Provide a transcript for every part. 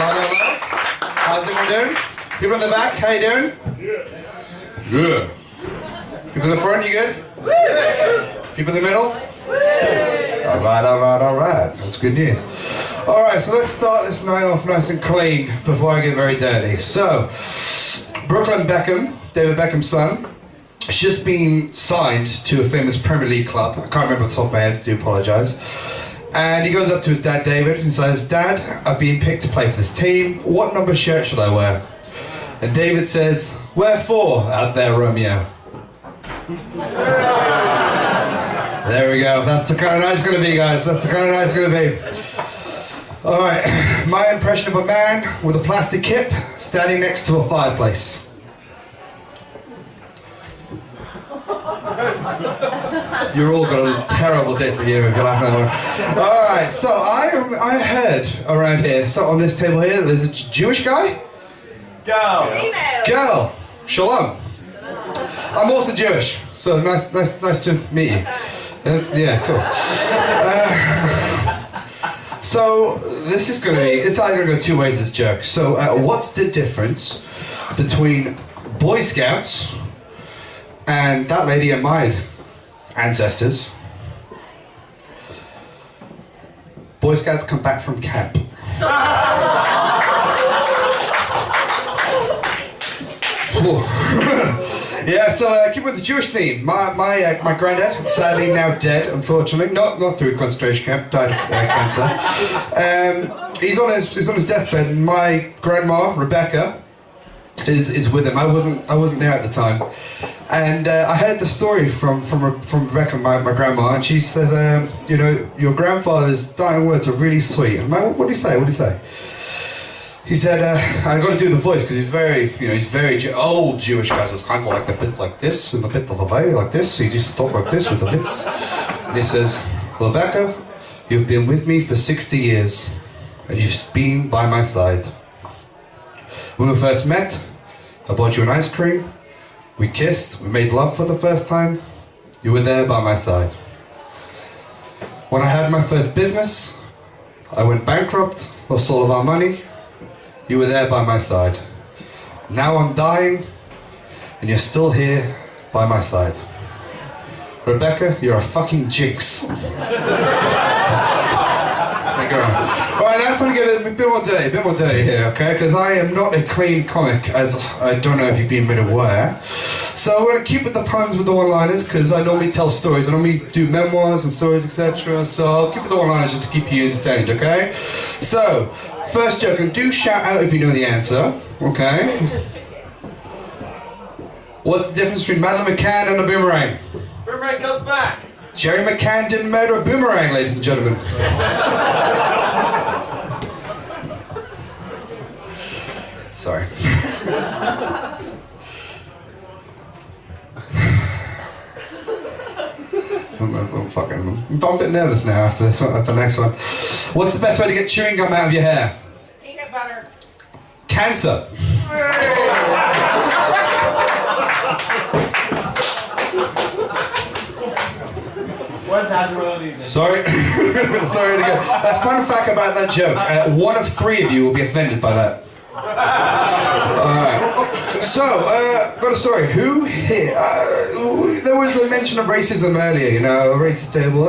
Hello. How's everyone doing? People in the back, how you doing? Good. People in the front, you good? People in the middle? Alright. That's good news. Alright, so let's start this night off nice and clean before I get very dirty. So, Brooklyn Beckham, David Beckham's son, has just been signed to a famous Premier League club. I can't remember off the top of my head, I do apologise. And he goes up to his dad, David, and says, "Dad, I've been picked to play for this team. What number shirt should I wear?" And David says, "Where for out there, Romeo?" There we go. That's the kind of night it's going to be, guys. That's the kind of night it's going to be. Alright, my impression of a man with a plastic hip standing next to a fireplace. You're all got a terrible taste of humour if you're laughing at that one. Alright, so I heard around here, so on this table here, there's a Jewish guy? Girl. Female. Girl. Shalom. I'm also Jewish, so nice to meet you. Yeah, cool. So this is going to be, it's either going to go two ways, this joke. So what's the difference between Boy Scouts and that lady and my ancestors? Boy Scouts come back from camp. Yeah, so keep with the Jewish theme. My granddad, sadly now dead, unfortunately, not through a concentration camp, died of cancer. He's on his deathbed, and my grandma Rebecca is with him. I wasn't there at the time, and I heard the story from Rebecca, my grandma, and she says, you know, your grandfather's dying words are really sweet. And I'm like, what did he say? What did he say? He said, I got to do the voice because he's very old Jewish guy, so it's kind of like a bit like this, and a bit of a way like this. He used to talk like this with the bits. And he says, "Rebecca, you've been with me for 60 years, and you've been by my side. When we first met, I bought you an ice cream. We kissed, we made love for the first time. You were there by my side. When I had my first business, I went bankrupt, lost all of our money. You were there by my side. Now I'm dying, and you're still here by my side. Rebecca, you're a fucking jinx." Thank you. Alright, now it's time to get a bit more dirty here, okay? Because I am not a clean comic, as I don't know if you've been made aware. So we're going to keep with the puns with the one-liners, because I normally tell stories. I normally do memoirs and stories, etc. So I'll keep with the one-liners just to keep you entertained, okay? So, first joke, and do shout out if you know the answer, okay? What's the difference between Madeleine McCann and a boomerang? Boomerang comes back. Jerry McCann didn't murder a boomerang, ladies and gentlemen. Sorry. I'm a bit nervous now after this one, after the next one. What's the best way to get chewing gum out of your hair? Peanut butter. Cancer. What's that? Sorry. Sorry again. A fun fact about that joke. One of three of you will be offended by that. Alright. So, got a story. Who here? There was a mention of racism earlier, you know, a racist table.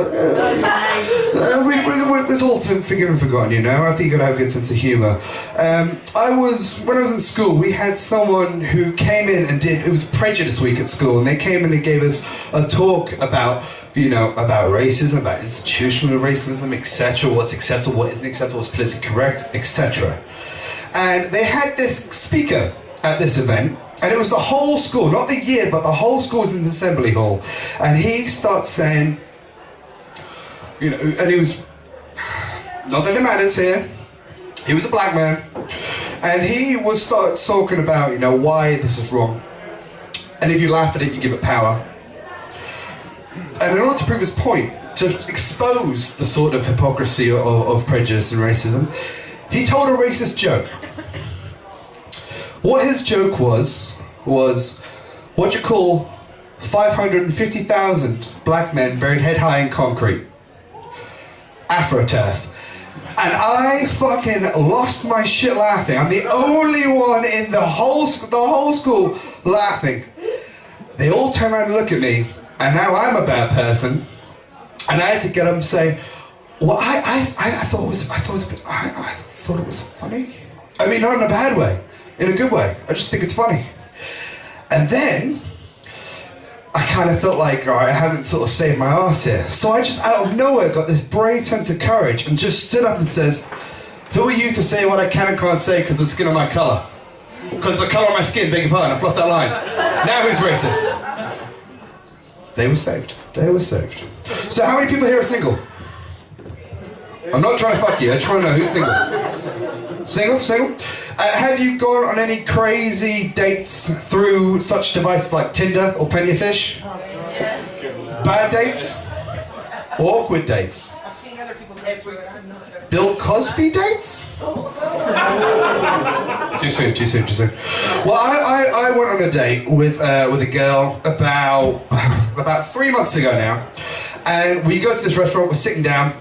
It's all forgiven and forgotten, you know. I think you gotta have a good sense of humour. When I was in school, we had someone who came in and it was Prejudice Week at school, and they came and they gave us a talk about, you know, about racism, about institutional racism, etc., what's acceptable, what isn't acceptable, what's politically correct, etc. And they had this speaker at this event, and it was the whole school, not the year, but the whole school was in the assembly hall. And he starts saying, you know, and he was, not that it matters here, he was a black man, and he was starts talking about, you know, why this is wrong. And if you laugh at it, you give it power. And in order to prove his point, to expose the sort of hypocrisy of prejudice and racism, he told a racist joke. What his joke was what you call 550,000 black men buried head high in concrete. AfroTurf. And I fucking lost my shit laughing. I'm the only one in the whole school laughing. They all turn around and look at me, and now I'm a bad person. And I had to get up and say, well, I thought it was funny. I mean, not in a bad way, in a good way. I just think it's funny. And then I kind of felt like I hadn't sort of saved my arse here. So I just out of nowhere got this brave sense of courage and just stood up and says, who are you to say what I can and can't say because of the skin of my colour? Because the colour of my skin, beg your pardon, I fluffed that line. Now who's racist? They were saved. They were saved. So how many people here are single? I'm not trying to fuck you, I just want to know who's single. Single? Single? Have you gone on any crazy dates through such devices like Tinder or Plenty of Fish? Bad dates? Awkward dates? I've seen other people Bill Cosby dates? Too soon. Well, I went on a date with a girl about 3 months ago now, and we go to this restaurant, we're sitting down,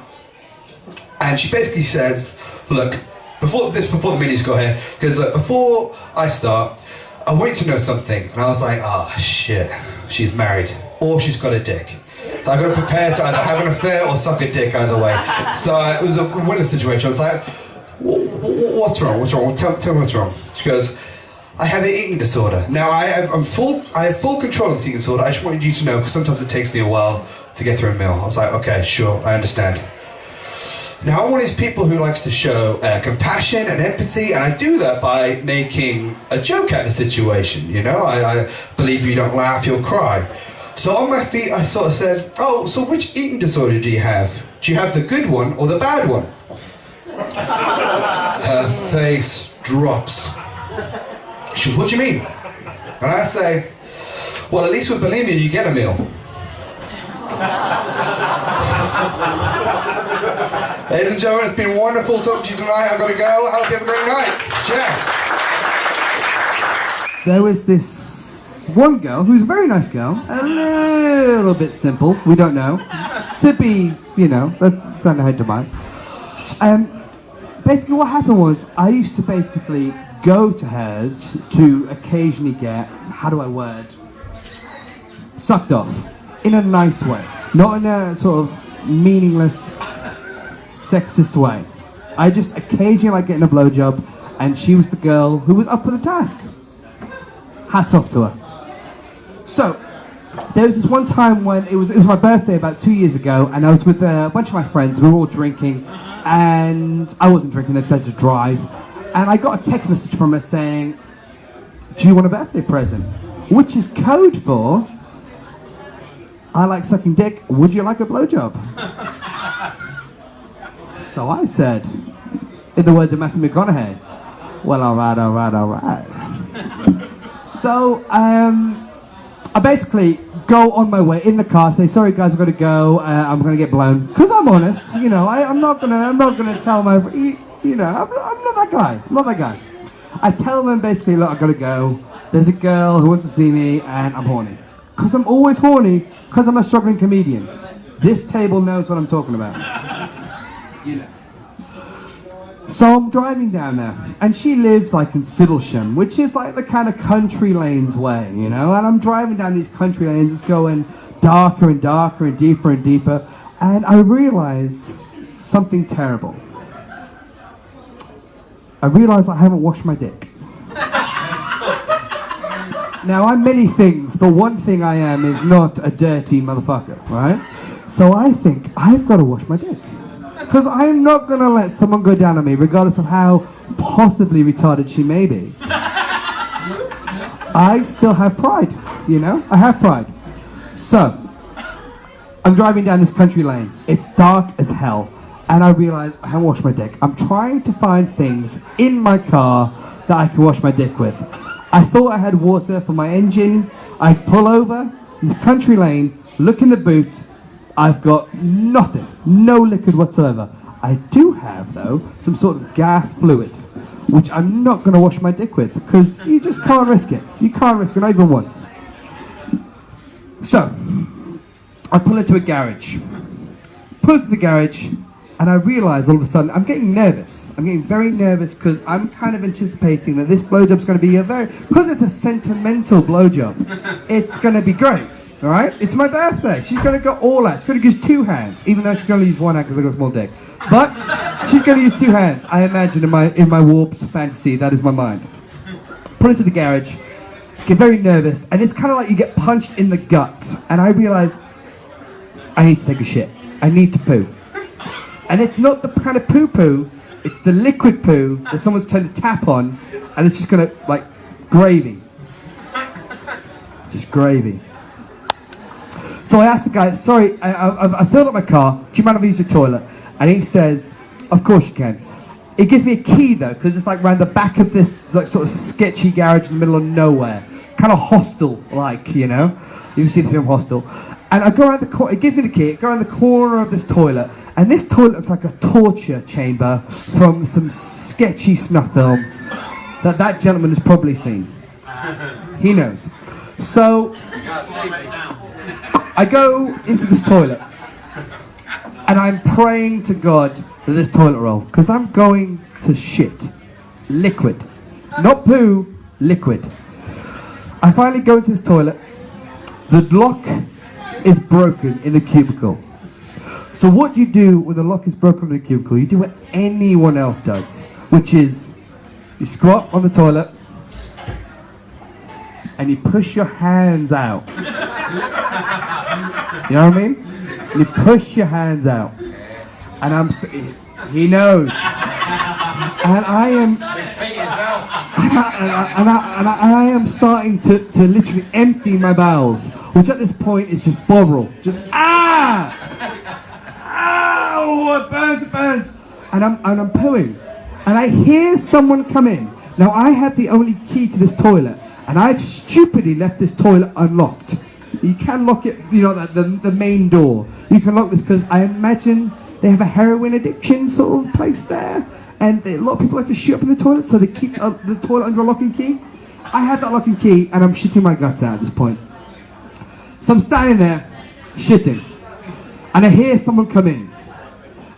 and she basically says, look, before the menus got here, because look, before I start, I want you to know something. And I was like, oh shit, she's married, or she's got a dick. So I got to prepare to either have an affair or suck a dick either way. So it was a winner situation. I was like, what's wrong? Tell me what's wrong. She goes, I have an eating disorder. Now I have full control of this eating disorder. I just wanted you to know, because sometimes it takes me a while to get through a meal. I was like, okay, sure, I understand. Now I'm one of these people who likes to show compassion and empathy, and I do that by making a joke out of the situation, you know? I believe if you don't laugh, you'll cry. So on my feet, I sort of said, oh, so which eating disorder do you have? Do you have the good one or the bad one? Her face drops. She goes, what do you mean? And I say, well, at least with bulimia, you get a meal. Ladies and gentlemen, it's been wonderful talking to you tonight. I've got to go. I hope you have a great night. Cheers. There was this one girl who's a very nice girl, a little bit simple, we don't know. To be, you know, that's sound ahead to mind. Basically what happened was, I used to basically go to hers to occasionally get, how do I word, sucked off. In a nice way. Not in a sort of meaningless, sexist way. I just occasionally like getting a blowjob, and she was the girl who was up for the task. Hats off to her. So, there was this one time when it was my birthday about 2 years ago, and I was with a bunch of my friends. We were all drinking, and I wasn't drinking because I had to drive. And I got a text message from her saying, do you want a birthday present? Which is code for, I like sucking dick, would you like a blowjob? So I said, in the words of Matthew McConaughey, well, all right. So, I basically go on my way in the car, say, sorry guys, I've got to go, I'm going to get blown. Because I'm honest, you know, I'm not gonna tell my, you know, I'm not that guy. I tell them basically, look, I've got to go. There's a girl who wants to see me, and I'm horny. Because I'm always horny, because I'm a struggling comedian. This table knows what I'm talking about. You know. So I'm driving down there, and she lives like in Sidlesham, which is like the kind of country lanes way, you know? And I'm driving down these country lanes, it's going darker and darker and deeper, and I realize something terrible. I realize I haven't washed my dick. Now, I'm many things, but one thing I am is not a dirty motherfucker, right? So I think I've got to wash my dick. Because I'm not going to let someone go down on me, regardless of how possibly retarded she may be. I still have pride, you know? I have pride. So, I'm driving down this country lane. It's dark as hell. And I realize I haven't washed my dick. I'm trying to find things in my car that I can wash my dick with. I thought I had water for my engine. I pull over in the country lane, look in the boot. I've got nothing, no liquid whatsoever. I do have, though, some sort of gas fluid, which I'm not going to wash my dick with, because you just can't risk it. You can't risk it, not even once. So, I pull into a garage. Pull into the garage, And I realise all of a sudden I'm getting nervous. I'm getting very nervous because I'm kind of anticipating that this blowjob's going to be because it's a sentimental blowjob, it's going to be great, all right? It's my birthday. She's going to go all out. She's going to use 2 hands, even though she's going to use 1 hand because I've got a small dick. But she's going to use 2 hands. I imagine in my warped fantasy, that is my mind. Pull into the garage, get very nervous, and it's kind of like you get punched in the gut. And I realise I need to take a shit. I need to poo. And it's not the kind of poo-poo, it's the liquid poo that someone's turned a tap on, and it's just gonna, like, gravy. Just gravy. So I asked the guy, sorry, I filled up my car, do you mind if I use the toilet? And he says, of course you can. He gives me a key though, because it's like around the back of this, like, sort of sketchy garage in the middle of nowhere. Kind of Hostel-like, you know? You can see the film Hostel. And I go around the corner, it gives me the key, I go around the corner of this toilet, and this toilet looks like a torture chamber from some sketchy snuff film that gentleman has probably seen. He knows. So, I go into this toilet, and I'm praying to God for this toilet roll, because I'm going to shit. Liquid. Not poo, liquid. I finally go into this toilet, the lock is broken in the cubicle. So what do you do when the lock is broken in the cubicle? You do what anyone else does, which is you squat on the toilet and you push your hands out. You know what I mean? You push your hands out. And he knows. And I am starting to literally empty my bowels, which at this point is just bovril. Just ow, it burns. And I'm pooing. And I hear someone come in. Now I have the only key to this toilet, and I've stupidly left this toilet unlocked. You can lock it, you know, the main door. You can lock this because I imagine they have a heroin addiction sort of place there. And a lot of people like to shoot up in the toilet, so they keep the toilet under a lock and key. I had that lock and key, and I'm shitting my guts out at this point. So I'm standing there, shitting. And I hear someone come in.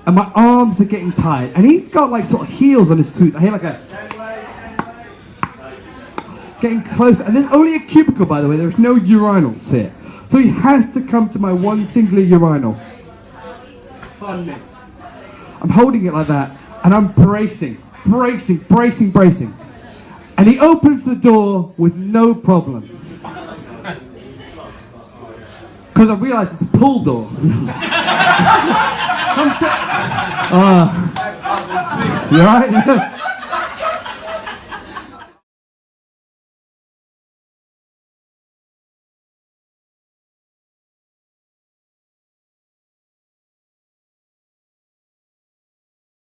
And my arms are getting tired. And he's got like sort of heels on his boots. I hear like a... getting close. And there's only a cubicle, by the way. There's no urinals here. So he has to come to my one singular urinal. Pardon me. I'm holding it like that. And I'm bracing. And he opens the door with no problem. Because I realised it's a pull door. You alright?